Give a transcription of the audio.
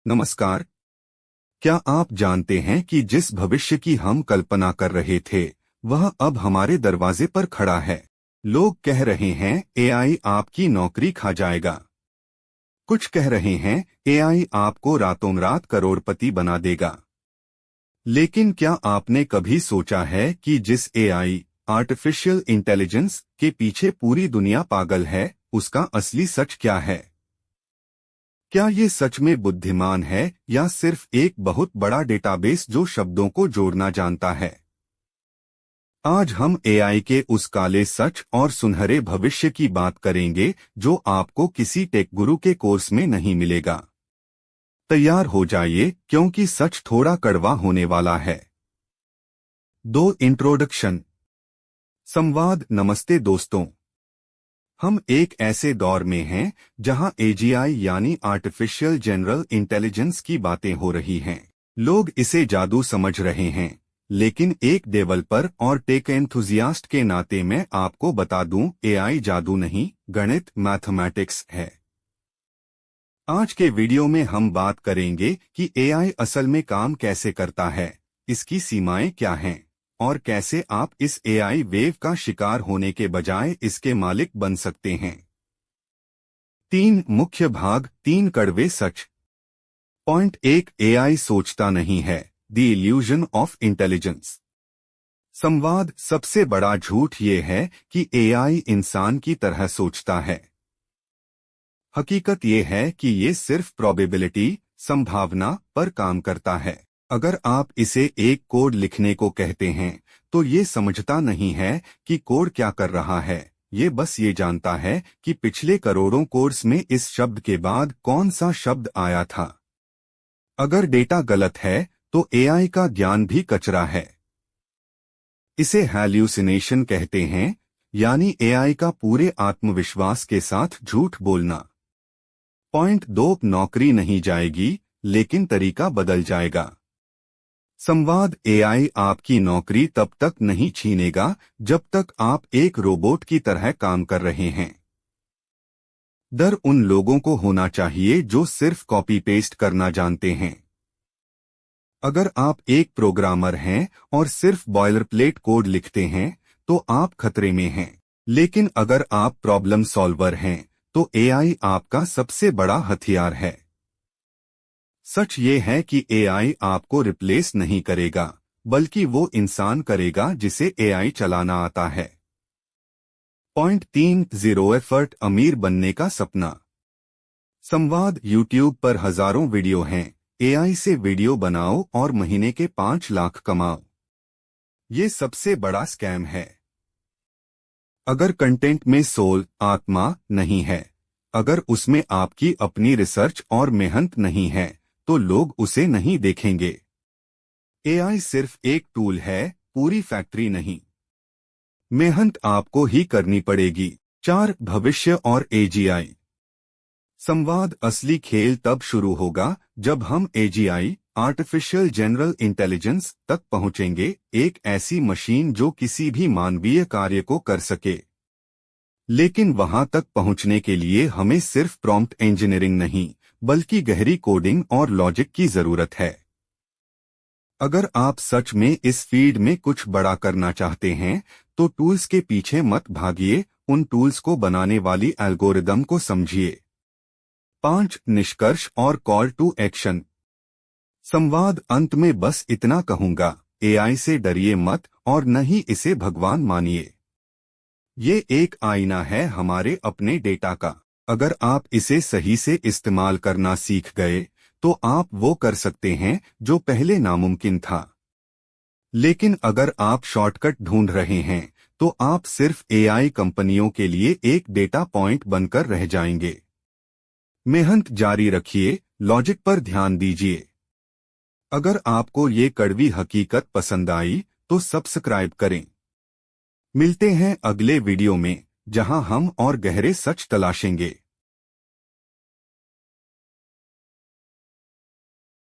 नमस्कार। क्या आप जानते हैं कि जिस भविष्य की हम कल्पना कर रहे थे वह अब हमारे दरवाजे पर खड़ा है। लोग कह रहे हैं एआई आपकी नौकरी खा जाएगा। कुछ कह रहे हैं एआई आपको रातों रात करोड़पति बना देगा। लेकिन क्या आपने कभी सोचा है कि जिस एआई आर्टिफिशियल इंटेलिजेंस के पीछे पूरी दुनिया पागल है, उसका असली सच क्या है? क्या ये सच में बुद्धिमान है या सिर्फ एक बहुत बड़ा डेटाबेस जो शब्दों को जोड़ना जानता है? आज हम एआई के उस काले सच और सुनहरे भविष्य की बात करेंगे जो आपको किसी टेक गुरु के कोर्स में नहीं मिलेगा। तैयार हो जाइए क्योंकि सच थोड़ा कड़वा होने वाला है। इंट्रोडक्शन। संवाद। नमस्ते दोस्तों। हम एक ऐसे दौर में हैं जहां एजीआई यानी आर्टिफिशियल जनरल इंटेलिजेंस की बातें हो रही हैं। लोग इसे जादू समझ रहे हैं, लेकिन एक डेवलपर और टेक एंथुजियास्ट के नाते मैं आपको बता दूं, एआई जादू नहीं, गणित मैथमेटिक्स है। आज के वीडियो में हम बात करेंगे कि एआई असल में काम कैसे करता है, इसकी सीमाएं क्या हैं और कैसे आप इस एआई वेव का शिकार होने के बजाय इसके मालिक बन सकते हैं। 3 मुख्य भाग, 3 कड़वे सच। पॉइंट 1, एआई सोचता नहीं है, द इल्यूजन ऑफ इंटेलिजेंस। संवाद। सबसे बड़ा झूठ ये है कि एआई इंसान की तरह सोचता है। हकीकत ये है कि ये सिर्फ प्रोबेबिलिटी, संभावना पर काम करता है। अगर आप इसे एक कोड लिखने को कहते हैं तो ये समझता नहीं है कि कोड क्या कर रहा है। ये बस ये जानता है कि पिछले करोड़ों कोड्स में इस शब्द के बाद कौन सा शब्द आया था। अगर डेटा गलत है तो एआई का ज्ञान भी कचरा है। इसे हैल्यूसिनेशन कहते हैं, यानी एआई का पूरे आत्मविश्वास के साथ झूठ बोलना। पॉइंट 2, नौकरी नहीं जाएगी लेकिन तरीका बदल जाएगा। संवाद। एआई आपकी नौकरी तब तक नहीं छीनेगा जब तक आप एक रोबोट की तरह काम कर रहे हैं। डर उन लोगों को होना चाहिए जो सिर्फ कॉपी पेस्ट करना जानते हैं। अगर आप एक प्रोग्रामर हैं और सिर्फ बॉयलरप्लेट कोड लिखते हैं तो आप खतरे में हैं। लेकिन अगर आप प्रॉब्लम सॉल्वर हैं तो एआई आपका सबसे बड़ा हथियार है। सच ये है कि एआई आपको रिप्लेस नहीं करेगा, बल्कि वो इंसान करेगा जिसे एआई चलाना आता है। पॉइंट 3, जीरो एफर्ट अमीर बनने का सपना। संवाद। यूट्यूब पर हजारों वीडियो हैं, एआई से वीडियो बनाओ और महीने के 5 लाख कमाओ। ये सबसे बड़ा स्कैम है। अगर कंटेंट में सोल, आत्मा नहीं है, अगर उसमें आपकी अपनी रिसर्च और मेहनत नहीं है, तो लोग उसे नहीं देखेंगे। एआई सिर्फ एक टूल है, पूरी फैक्ट्री नहीं। मेहनत आपको ही करनी पड़ेगी। 4, भविष्य और एजीआई। संवाद। असली खेल तब शुरू होगा जब हम एजीआई आर्टिफिशियल जनरल इंटेलिजेंस तक पहुंचेंगे, एक ऐसी मशीन जो किसी भी मानवीय कार्य को कर सके। लेकिन वहां तक पहुंचने के लिए हमें सिर्फ प्रॉम्प्ट इंजीनियरिंग नहीं, बल्कि गहरी कोडिंग और लॉजिक की जरूरत है। अगर आप सच में इस फील्ड में कुछ बड़ा करना चाहते हैं तो टूल्स के पीछे मत भागिए, उन टूल्स को बनाने वाली एल्गोरिदम को समझिए। 5, निष्कर्ष और कॉल टू एक्शन। संवाद। अंत में बस इतना कहूंगा, एआई से डरिए मत और न ही इसे भगवान मानिए। ये एक आईना है हमारे अपने डेटा का। अगर आप इसे सही से इस्तेमाल करना सीख गए तो आप वो कर सकते हैं जो पहले नामुमकिन था। लेकिन अगर आप शॉर्टकट ढूंढ रहे हैं तो आप सिर्फ एआई कंपनियों के लिए एक डेटा पॉइंट बनकर रह जाएंगे। मेहनत जारी रखिए, लॉजिक पर ध्यान दीजिए। अगर आपको ये कड़वी हकीकत पसंद आई तो सब्सक्राइब करें। मिलते हैं अगले वीडियो में जहां हम और गहरे सच तलाशेंगे।